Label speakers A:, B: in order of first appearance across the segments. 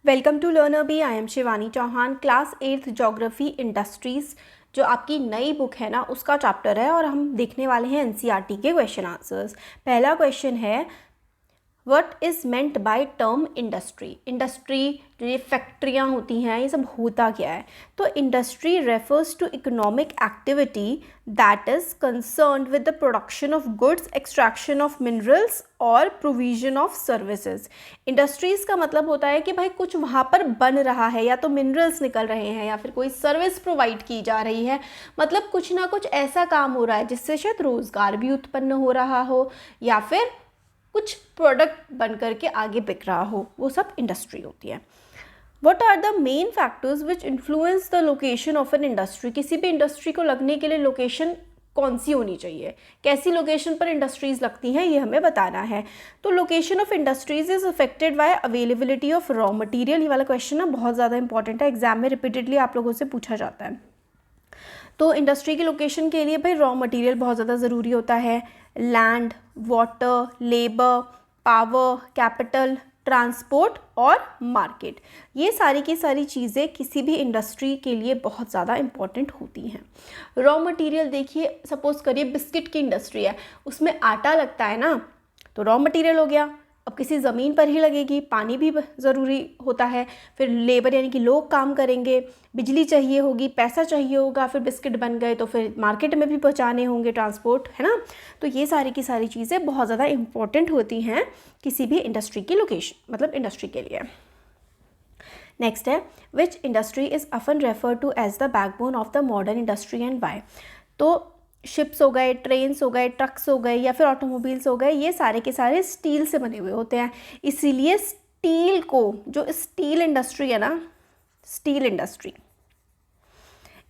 A: Welcome to Learner B. I am Shivani Chauhan. Class 8th geography industries जो आपकी नई book है ना, उसका चैप्टर है और हम देखने वाले हैं एनसीईआरटी के क्वेश्चन आंसर्स। पहला क्वेश्चन है, what is meant by term industry. Industry जो ये फैक्ट्रियाँ होती हैं, ये सब होता क्या है? तो industry refers to economic activity that is concerned with the production of goods, extraction of minerals और प्रोविजन ऑफ सर्विसेज। इंडस्ट्रीज़ का मतलब होता है कि भाई कुछ वहाँ पर बन रहा है, या तो मिनरल्स निकल रहे हैं या फिर कोई सर्विस प्रोवाइड की जा रही है। मतलब कुछ ना कुछ ऐसा काम हो रहा है जिससे शायद रोज़गार भी उत्पन्न हो रहा हो या फिर कुछ प्रोडक्ट बन करके आगे बिक रहा हो, वो सब इंडस्ट्री होती है। What are the main factors which influence the location of an industry? किसी भी इंडस्ट्री को लगने के लिए लोकेशन कौन सी होनी चाहिए, कैसी लोकेशन पर इंडस्ट्रीज़ लगती हैं, ये हमें बताना है। तो location of industries is affected by availability of raw material. ये वाला क्वेश्चन ना बहुत ज़्यादा इंपॉर्टेंट है, एग्जाम में रिपीटेडली आप लोगों से पूछा जाता है। तो इंडस्ट्री की लोकेशन के लिए भाई रॉ मटेरियल बहुत ज़्यादा ज़रूरी होता है। Land, water, labour, power, capital, transport और मार्केट, ये सारी की सारी चीज़ें किसी भी इंडस्ट्री के लिए बहुत ज़्यादा इम्पॉर्टेंट होती हैं। रॉ मटेरियल देखिए, सपोज़ करिए बिस्किट की इंडस्ट्री है, उसमें आटा लगता है ना, तो रॉ मटेरियल हो गया। अब किसी ज़मीन पर ही लगेगी, पानी भी ज़रूरी होता है, फिर लेबर यानी कि लोग काम करेंगे, बिजली चाहिए होगी, पैसा चाहिए होगा, फिर बिस्किट बन गए तो फिर मार्केट में भी पहुंचाने होंगे, ट्रांसपोर्ट, है ना। तो ये सारी की सारी चीज़ें बहुत ज़्यादा इम्पॉर्टेंट होती हैं किसी भी इंडस्ट्री की लोकेशन, मतलब इंडस्ट्री के लिए। नेक्स्ट है, विच industry is often referred to as the backbone of the modern industry and why। तो शिप्स हो गए, ट्रेन्स हो गए, ट्रक्स हो गए या फिर ऑटोमोबाइल्स हो गए, ये सारे के सारे स्टील से बने हुए होते हैं। इसीलिए स्टील को, जो स्टील इंडस्ट्री है ना, स्टील इंडस्ट्री,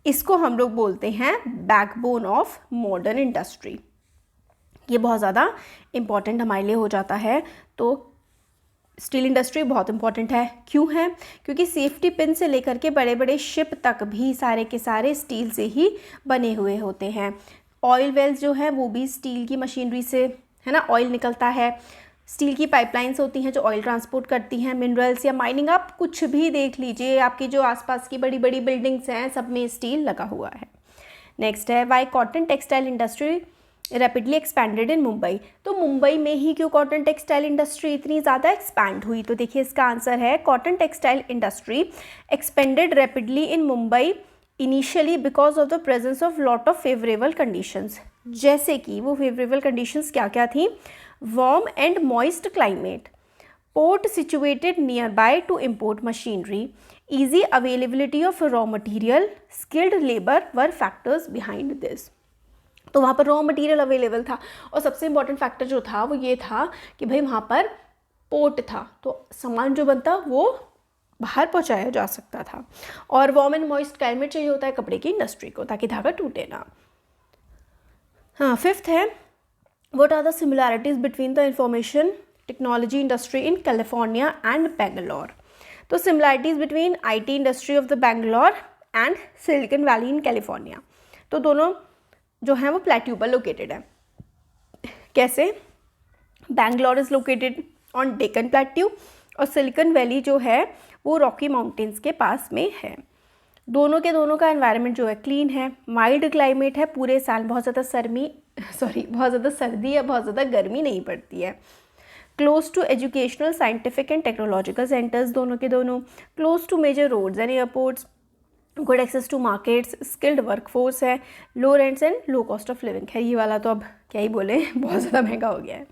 A: इसको हम लोग बोलते हैं बैकबोन ऑफ मॉडर्न इंडस्ट्री। ये बहुत ज़्यादा इम्पॉर्टेंट हमारे लिए हो जाता है। तो स्टील इंडस्ट्री बहुत इंपॉर्टेंट है। क्यों है? क्योंकि सेफ्टी पिन से लेकर के बड़े बड़े शिप तक भी सारे के सारे स्टील से ही बने हुए होते हैं। ऑयल वेल्स जो है वो भी स्टील की मशीनरी से, है ना, ऑयल निकलता है। स्टील की पाइपलाइंस होती हैं जो ऑयल ट्रांसपोर्ट करती हैं। मिनरल्स या माइनिंग, आप कुछ भी देख लीजिए, आपकी जो आसपास की बड़ी बड़ी बिल्डिंग्स हैं सब में स्टील लगा हुआ है। नेक्स्ट है, why cotton textile industry rapidly expanded in Mumbai. तो मुंबई में ही क्यों कॉटन टेक्सटाइल इंडस्ट्री इतनी ज़्यादा एक्सपैंड हुई? तो देखिए इसका आंसर है, cotton textile industry expanded rapidly in Mumbai initially because of the presence of lot of favourable conditions. जैसे कि वो फेवरेबल कंडीशंस क्या क्या थी? Warm and moist climate, port situated near by two import machinery, easy availability of raw material, skilled labour were factors behind this. तो वहाँ पर raw material available था और सबसे इम्पॉर्टेंट फैक्टर जो था वो ये था कि भाई वहाँ पर पोर्ट था, तो सामान जो बनता वो बाहर पहुँचाया जा सकता था। और वार्म एंड मॉइस्ट क्लाइमेट चाहिए होता है कपड़े की इंडस्ट्री को, ताकि धागा टूटे ना। हाँ, फिफ्थ है, what are the similarities between the information technology industry in California and Bangalore. तो similarities between IT industry of the Bangalore and Silicon Valley in California. तो दोनों जो है वो प्लेट्यू पर लोकेटेड है। कैसे? Bangalore is located on Deccan plateau और सिलिकॉन वैली जो है वो रॉकी माउंटेन्स के पास में है। दोनों के दोनों का एनवायरनमेंट जो है क्लीन है, माइल्ड क्लाइमेट है, पूरे साल बहुत ज़्यादा सर्दी या बहुत ज़्यादा गर्मी नहीं पड़ती है। Close to educational, scientific and technological centres दोनों के दोनों, close to major roads and airports, good access to markets, skilled workforce है, low rents and low cost of living है। ये वाला तो अब क्या ही बोले, बहुत ज़्यादा महंगा हो गया है।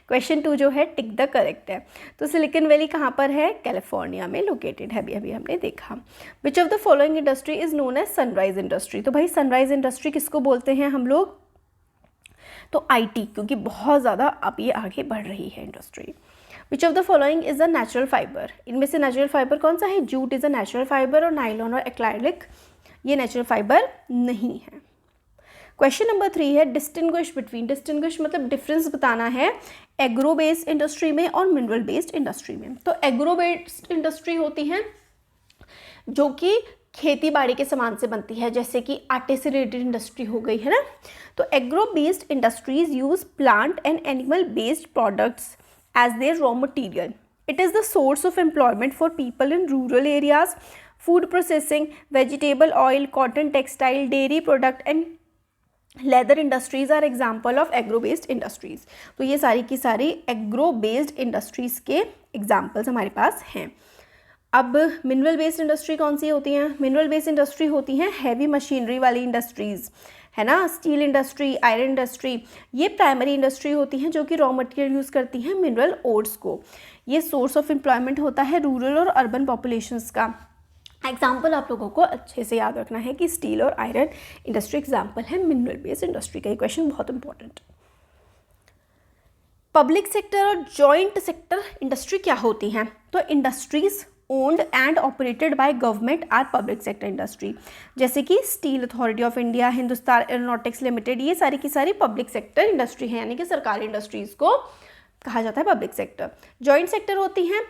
A: क्वेश्चन 2 जो है टिक द करेक्ट है। तो सिलिकॉन वैली कहाँ पर है? कैलिफोर्निया में लोकेटेड है, अभी हमने देखा। Which of the following industry is known as sunrise industry. तो भाई सनराइज इंडस्ट्री किसको बोलते हैं हम लोग? तो IT, क्योंकि बहुत ज़्यादा अब ये आगे बढ़ रही है industry. Which of the following is a natural fibre. इनमें से नेचुरल फाइबर कौन सा है? Jute is a natural fibre और नाइलॉन और एक्राइलिक ये नेचुरल फाइबर नहीं है। क्वेश्चन नंबर 3 है, डिस्टिंग्विश बिटवीन। डिस्टिंग्विश मतलब डिफरेंस बताना है एग्रो बेस्ड इंडस्ट्री में और मिनरल बेस्ड इंडस्ट्री में। तो एग्रो बेस्ड इंडस्ट्री होती है जो कि खेती बाड़ी के सामान से बनती है, जैसे कि आटे से रिलेटेड इंडस्ट्री हो गई, है ना। तो agro based industries use plant and animal based products as their raw material It is the source of employment for people in rural areas. Food processing, vegetable oil, cotton, textile, dairy product and leather industries are example of agro based industries. तो ये सारी की सारी agro based industries के examples हमारे पास हैं. अब mineral based industry कौन सी होती हैं? मिनरल बेस्ड इंडस्ट्री होती हैं हैवी मशीनरी वाली इंडस्ट्रीज़, है ना. स्टील इंडस्ट्री, आयरन इंडस्ट्री, ये प्राइमरी इंडस्ट्री होती हैं जो कि रॉ मटेरियल यूज़ करती हैं मिनरल ओर्स को. ये सोर्स ऑफ एम्प्लॉयमेंट होता है रूरल और अर्बन पॉपुलेशंस का. एग्जाम्पल आप लोगों को अच्छे से याद रखना है कि स्टील और आयरन इंडस्ट्री एग्जाम्पल है मिनरल बेस्ड इंडस्ट्री का. ये क्वेश्चन बहुत इंपॉर्टेंट. पब्लिक सेक्टर और जॉइंट सेक्टर इंडस्ट्री क्या होती हैं? तो industries owned and operated by government are public sector industry. जैसे कि Steel Authority of India, Hindustan Aeronautics Limited, ये सारी की सारी पब्लिक सेक्टर इंडस्ट्री है, यानी कि सरकारी इंडस्ट्रीज़ को कहा जाता है पब्लिक सेक्टर. जॉइंट सेक्टर होती हैं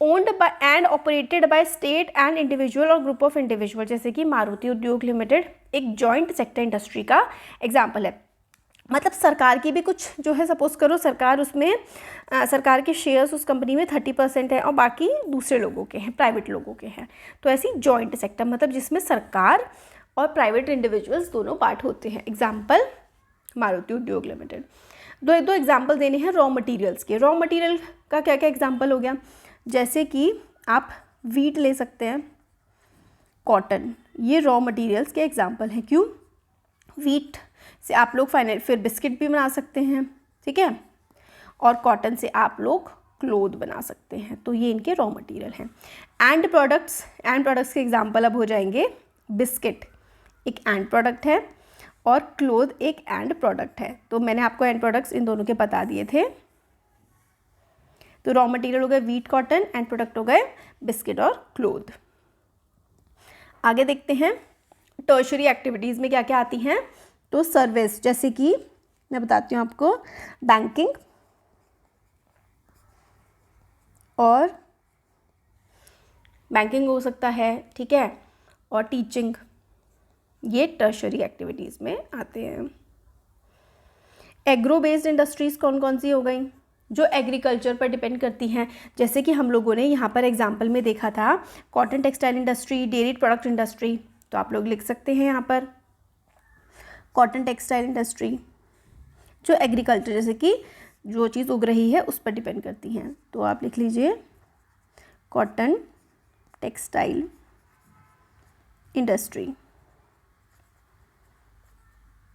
A: owned by and operated by state and individual और ग्रुप ऑफ इंडिविजुअल. जैसे कि मारुति उद्योग लिमिटेड एक जॉइंट सेक्टर इंडस्ट्री का एग्जाम्पल है. मतलब सरकार की भी कुछ जो है, सपोज करो सरकार उसमें सरकार के शेयर्स उस कंपनी में 30% है और बाकी दूसरे लोगों के हैं, प्राइवेट लोगों के हैं. तो ऐसी जॉइंट सेक्टर मतलब जिसमें सरकार और प्राइवेट इंडिविजुअल्स दोनों पार्ट होते हैं. एग्जाम्पल मारुति उद्योग लिमिटेड. दो एग्जाम्पल देने हैं रॉ मटेरियल्स के. रॉ मटेरियल का क्या क्या एग्जाम्पल हो गया? जैसे कि आप वीट ले सकते हैं, कॉटन, ये रॉ मटेरियल्स के एग्जाम्पल हैं. क्यों? वीट से आप लोग फिर बिस्किट भी बना सकते हैं, ठीक है, और कॉटन से आप लोग क्लोथ बना सकते हैं. तो ये इनके रॉ मटेरियल हैं. एंड प्रोडक्ट्स के एग्जाम्पल अब हो जाएंगे. बिस्किट एक एंड प्रोडक्ट है और क्लोथ एक एंड प्रोडक्ट है. तो मैंने आपको एंड प्रोडक्ट्स इन दोनों के बता दिए थे. तो रॉ मटेरियल हो गए वीट, कॉटन, एंड प्रोडक्ट हो गए बिस्किट और क्लोथ. आगे देखते हैं टर्शरी एक्टिविटीज़ में क्या क्या आती हैं. तो सर्विस, जैसे कि मैं बताती हूँ आपको, बैंकिंग और बैंकिंग हो सकता है, ठीक है, और टीचिंग, ये टर्शरी एक्टिविटीज़ में आते हैं. एग्रो बेस्ड इंडस्ट्रीज़ कौन कौन सी हो गई? जो एग्रीकल्चर पर डिपेंड करती हैं. जैसे कि हम लोगों ने यहाँ पर एग्जाम्पल में देखा था cotton textile industry, dairy product industry. तो आप लोग लिख सकते हैं यहाँ पर कॉटन टेक्सटाइल इंडस्ट्री, जो एग्रीकल्चर जैसे कि जो चीज़ उग रही है उस पर डिपेंड करती हैं. तो आप लिख लीजिए कॉटन टेक्सटाइल इंडस्ट्री,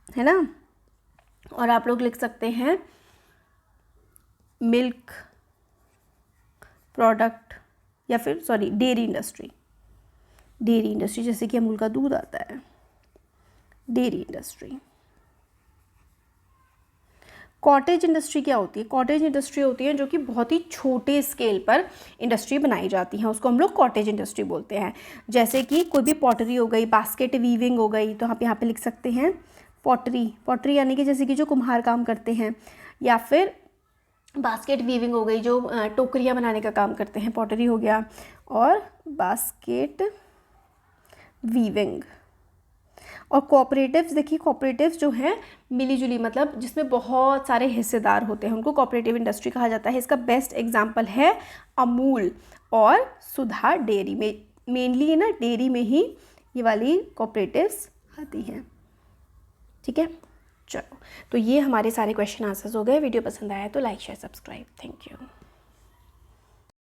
A: है ना. और आप लोग लिख सकते हैं मिल्क प्रोडक्ट या फिर डेयरी इंडस्ट्री. डेयरी इंडस्ट्री जैसे कि अमूल का दूध आता है, डेयरी इंडस्ट्री. कॉटेज इंडस्ट्री क्या होती है? कॉटेज इंडस्ट्री होती है जो कि बहुत ही छोटे स्केल पर इंडस्ट्री बनाई जाती है, उसको हम लोग कॉटेज इंडस्ट्री बोलते हैं. जैसे कि कोई भी पॉटरी हो गई, बास्केट वीविंग हो गई, तो आप यहाँ पे लिख सकते हैं पॉटरी यानी कि जैसे कि जो कुम्हार काम करते हैं, या फिर बास्केट वीविंग हो गई जो टोकरियाँ बनाने का काम करते हैं, पॉटरी हो गया, और बास्केट वीविंग. और कोऑपरेटिव्स, देखिए कोऑपरेटिव्स जो हैं मिलीजुली, मतलब जिसमें बहुत सारे हिस्सेदार होते हैं, उनको कोऑपरेटिव इंडस्ट्री कहा जाता है. इसका बेस्ट एग्जांपल है अमूल और सुधा डेयरी में. मेनली ना डेयरी में ही ये वाली कोऑपरेटिव्स आती हैं, ठीक है. चलो, तो ये हमारे सारे क्वेश्चन आंसर्स हो गए. वीडियो पसंद आया तो like share subscribe. Thank you.